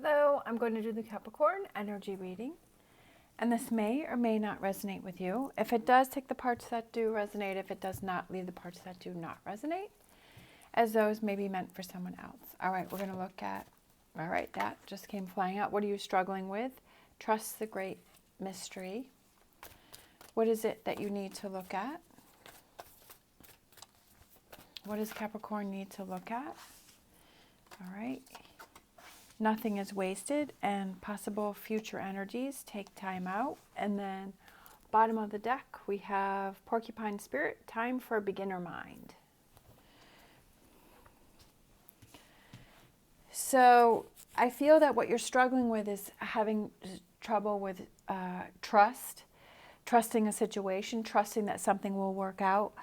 Hello, I'm going to do the Capricorn energy reading, and this may or may not resonate with you. If it does, take the parts that do resonate. If it does not, leave the parts that do not resonate, as those may be meant for someone else. All right, we're going to look at, all right, that just came flying out. What are you struggling with? Trust the great mystery. What is it that you need to look at? What does Capricorn need to look at? All right. Nothing is wasted, and possible future energies, take time out. And then bottom of the deck, we have Porcupine Spirit, time for a beginner mind. So I feel that what you're struggling with is having trouble with trusting a situation, trusting that something will work out.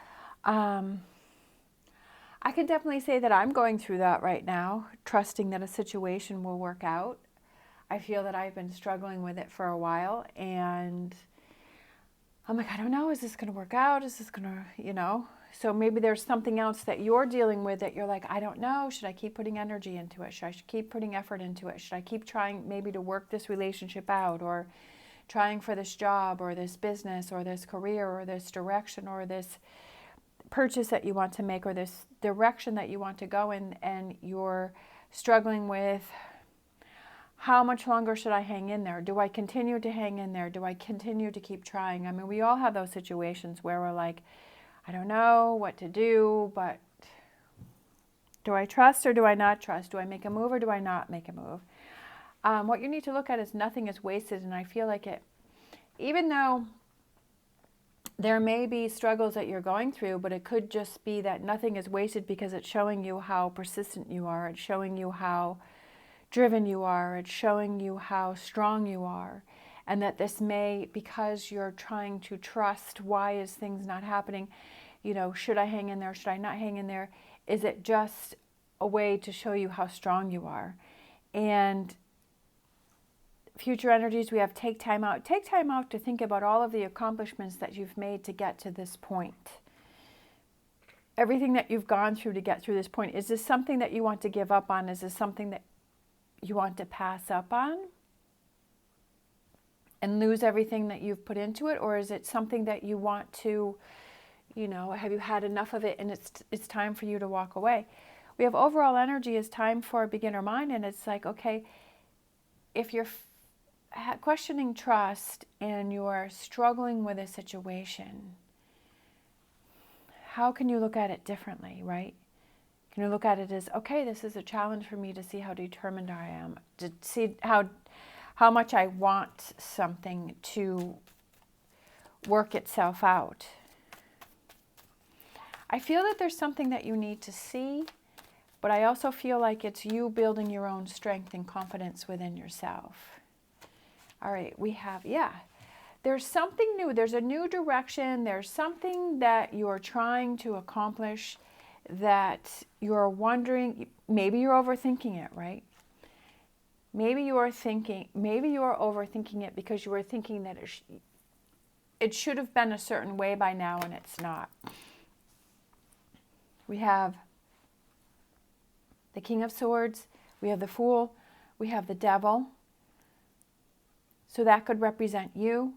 I can definitely say that I'm going through that right now, trusting that a situation will work out. I feel that I've been struggling with it for a while, and I'm like, I don't know, is this going to work out? Is this going to, So maybe there's something else that you're dealing with that you're like, I don't know. Should I keep putting energy into it? Should I keep putting effort into it? Should I keep trying maybe to work this relationship out, or trying for this job or this business or this career or this direction or this purchase that you want to make or this direction that you want to go in, and you're struggling with how much longer should I hang in there? Do I continue to hang in there? Do I continue to keep trying? I mean, we all have those situations where we're like, I don't know what to do, but do I trust or do I not trust? Do I make a move or do I not make a move? What you need to look at is nothing is wasted, and I feel like it, even though there may be struggles that you're going through, but it could just be that nothing is wasted because it's showing you how persistent you are. It's showing you how driven you are. It's showing you how strong you are. And that this may, because you're trying to trust, why is things not happening? Should I hang in there? Should I not hang in there? Is it just a way to show you how strong you are? And future energies, we have take time out. Take time out to think about all of the accomplishments that you've made to get to this point. Everything that you've gone through to get through this point. Is this something that you want to give up on? Is this something that you want to pass up on and lose everything that you've put into it? Or is it something that you want to, have you had enough of it and it's time for you to walk away? We have overall energy is time for a beginner mind, and it's like, okay, if you're questioning trust and you're struggling with a situation, how can you look at it differently, right? Can you look at it as, okay, this is a challenge for me to see how determined I am, to see how much I want something to work itself out. I feel that there's something that you need to see, but I also feel like it's you building your own strength and confidence within yourself. All right, we have, there's something new. There's a new direction. There's something that you're trying to accomplish that you're wondering, maybe you're overthinking it, right? Maybe you are overthinking it because you were thinking that it should have been a certain way by now, and it's not. We have the King of Swords. We have the Fool. We have the Devil. So that could represent you.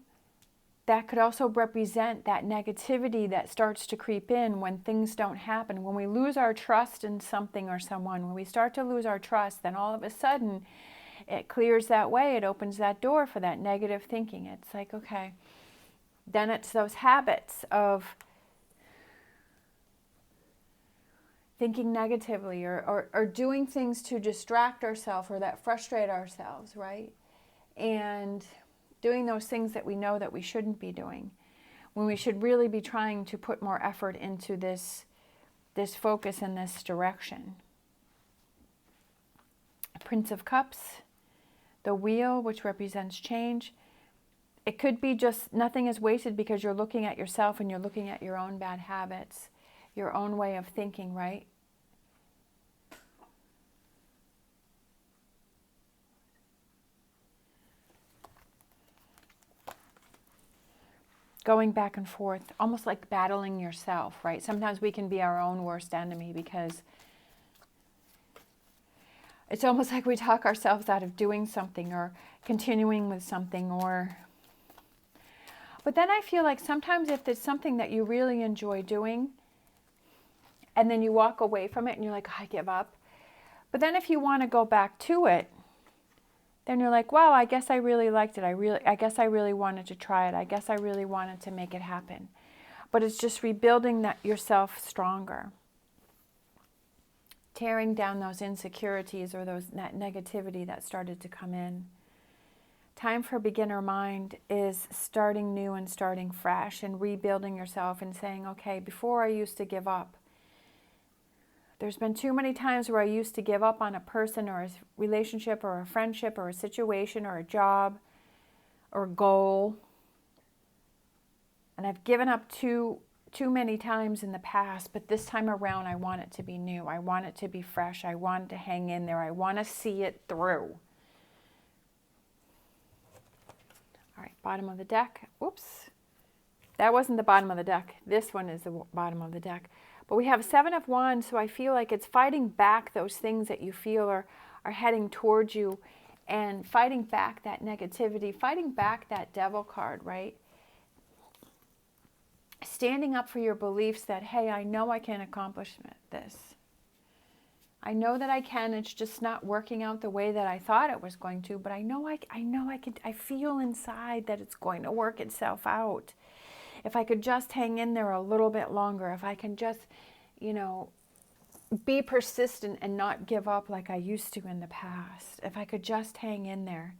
That could also represent that negativity that starts to creep in when things don't happen. When we lose our trust in something or someone, when we start to lose our trust, then all of a sudden it clears that way. It opens that door for that negative thinking. It's like, okay, then it's those habits of thinking negatively or doing things to distract ourselves or that frustrate ourselves, right? And doing those things that we know that we shouldn't be doing, when we should really be trying to put more effort into this focus in this direction. Prince of Cups, the Wheel, which represents change. It could be just nothing is wasted because you're looking at yourself and you're looking at your own bad habits, your own way of thinking, right? Going back and forth, almost like battling yourself, right? Sometimes we can be our own worst enemy because it's almost like we talk ourselves out of doing something or continuing with something, but then I feel like sometimes if there's something that you really enjoy doing and then you walk away from it and you're like, I give up. But then if you want to go back to it, then you're like, wow, I guess I really liked it. I guess I really wanted to try it. I guess I really wanted to make it happen. But it's just rebuilding that yourself stronger. Tearing down those insecurities or that negativity that started to come in. Time for beginner mind is starting new and starting fresh and rebuilding yourself and saying, okay, before I used to give up. There's been too many times where I used to give up on a person or a relationship or a friendship or a situation or a job or a goal. And I've given up too many times in the past, but this time around I want it to be new. I want it to be fresh. I want it to hang in there. I want to see it through. All right, bottom of the deck. Whoops. That wasn't the bottom of the deck. This one is the bottom of the deck. But we have 7 of Wands, so I feel like it's fighting back those things that you feel are heading towards you and fighting back that negativity, fighting back that devil card, right? Standing up for your beliefs that, hey, I know I can accomplish this. I know that I can. It's just not working out the way that I thought it was going to, but I know I can. I feel inside that it's going to work itself out. If I could just hang in there a little bit longer, if I can just, be persistent and not give up like I used to in the past, if I could just hang in there,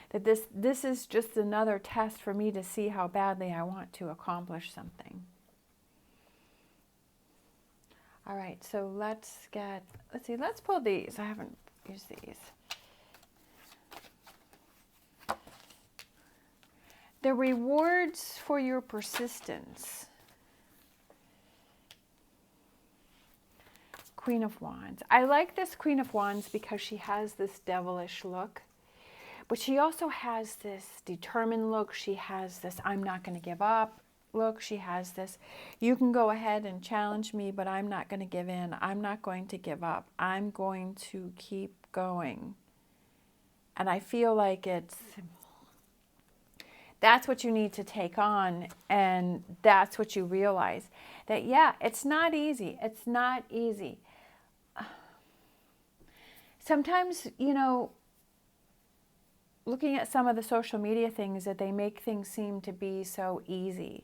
that this is just another test for me to see how badly I want to accomplish something. All right, so let's pull these. I haven't used these. The rewards for your persistence. Queen of Wands. I like this Queen of Wands because she has this devilish look, but she also has this determined look. She has this I'm not going to give up look. She has this, you can go ahead and challenge me, but I'm not going to give in. I'm not going to give up. I'm going to keep going. And I feel like that's what you need to take on, and that's what you realize. That, yeah, it's not easy. It's not easy. Sometimes, looking at some of the social media things, that they make things seem to be so easy.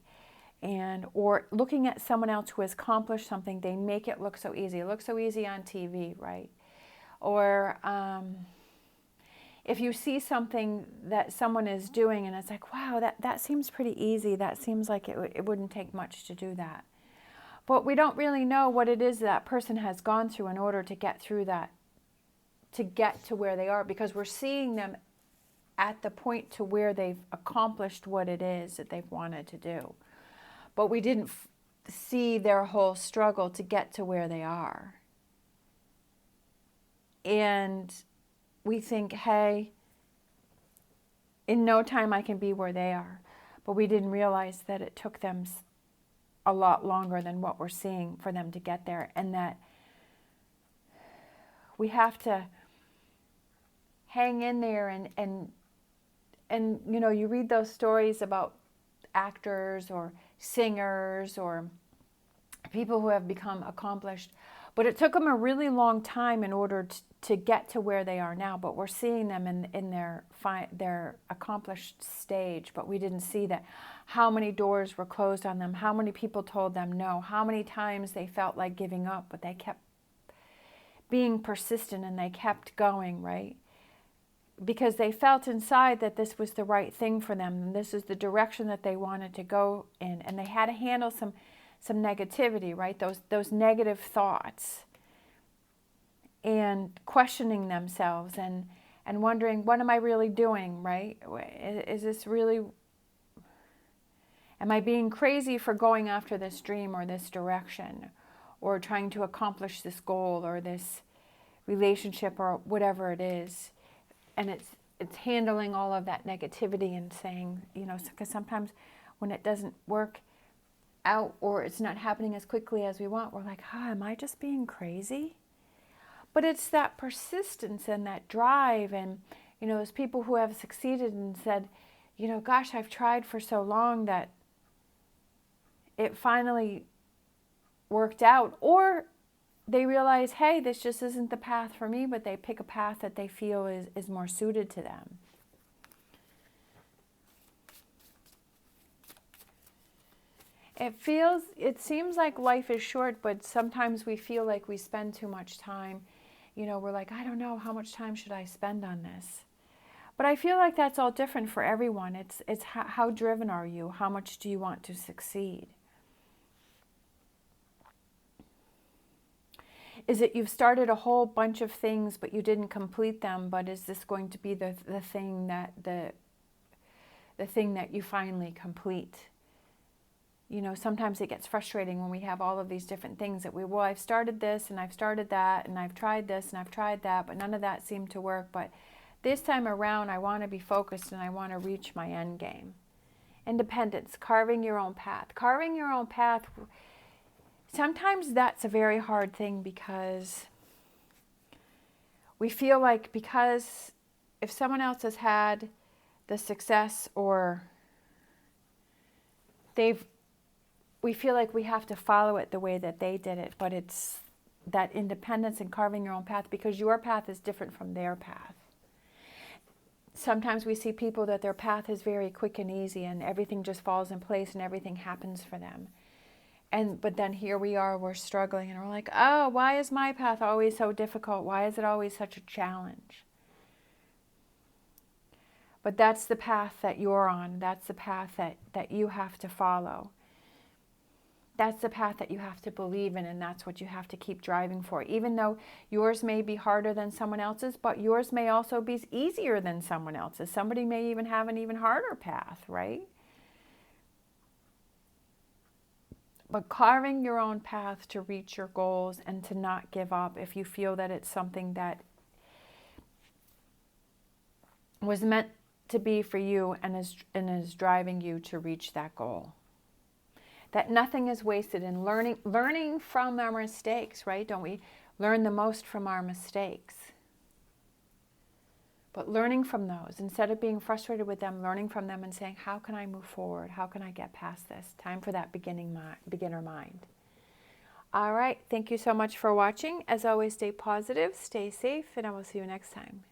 Or looking at someone else who has accomplished something, they make it look so easy. It looks so easy on TV, right? Or if you see something that someone is doing and it's like, wow, that seems pretty easy. That seems like it wouldn't take much to do that. But we don't really know what it is that person has gone through in order to get through that, to get to where they are, because we're seeing them at the point to where they've accomplished what it is that they've wanted to do. But we didn't see their whole struggle to get to where they are. And we think, hey, in no time I can be where they are. But we didn't realize that it took them a lot longer than what we're seeing for them to get there. And that we have to hang in there and you read those stories about actors or singers or people who have become accomplished, but it took them a really long time in order to get to where they are now. But we're seeing them in their accomplished stage, but we didn't see that. How many doors were closed on them, how many people told them no, how many times they felt like giving up, but they kept being persistent and they kept going, right? Because they felt inside that this was the right thing for them, and this is the direction that they wanted to go in, and they had to handle some negativity, right? Those negative thoughts, and questioning themselves and wondering, what am I really doing, right? Is this really, am I being crazy for going after this dream or this direction, or trying to accomplish this goal or this relationship or whatever it is? And it's handling all of that negativity and saying, because sometimes when it doesn't work out or it's not happening as quickly as we want, we're like, am I just being crazy? But it's that persistence and that drive, and those people who have succeeded and said, gosh, I've tried for so long that it finally worked out. Or they realize, hey, this just isn't the path for me, but they pick a path that they feel is more suited to them. It seems like life is short, but sometimes we feel like we spend too much time. We're like, I don't know, how much time should I spend on this? But I feel like that's all different for everyone. It's how driven are you? How much do you want to succeed? Is it you've started a whole bunch of things, but you didn't complete them, but is this going to be the thing that the thing that you finally complete? Sometimes it gets frustrating when we have all of these different things that I've started this and I've started that and I've tried this and I've tried that, but none of that seemed to work. But this time around, I want to be focused and I want to reach my end game. Independence, carving your own path. Carving your own path, sometimes that's a very hard thing, because we feel like, because if someone else has had the success, or we feel like we have to follow it the way that they did it. But it's that independence and carving your own path, because your path is different from their path. Sometimes we see people that their path is very quick and easy and everything just falls in place and everything happens for them. But then here we are, we're struggling and we're like, oh, why is my path always so difficult? Why is it always such a challenge? But that's the path that you're on. That's the path that you have to follow. That's the path that you have to believe in, and that's what you have to keep driving for. Even though yours may be harder than someone else's, but yours may also be easier than someone else's. Somebody may even have an even harder path, right? But carving your own path to reach your goals and to not give up if you feel that it's something that was meant to be for you and is driving you to reach that goal. That nothing is wasted in learning from our mistakes, right? Don't we learn the most from our mistakes? But learning from those, instead of being frustrated with them, learning from them and saying, how can I move forward? How can I get past this? Time for that beginner mind. All right, thank you so much for watching. As always, stay positive, stay safe, and I will see you next time.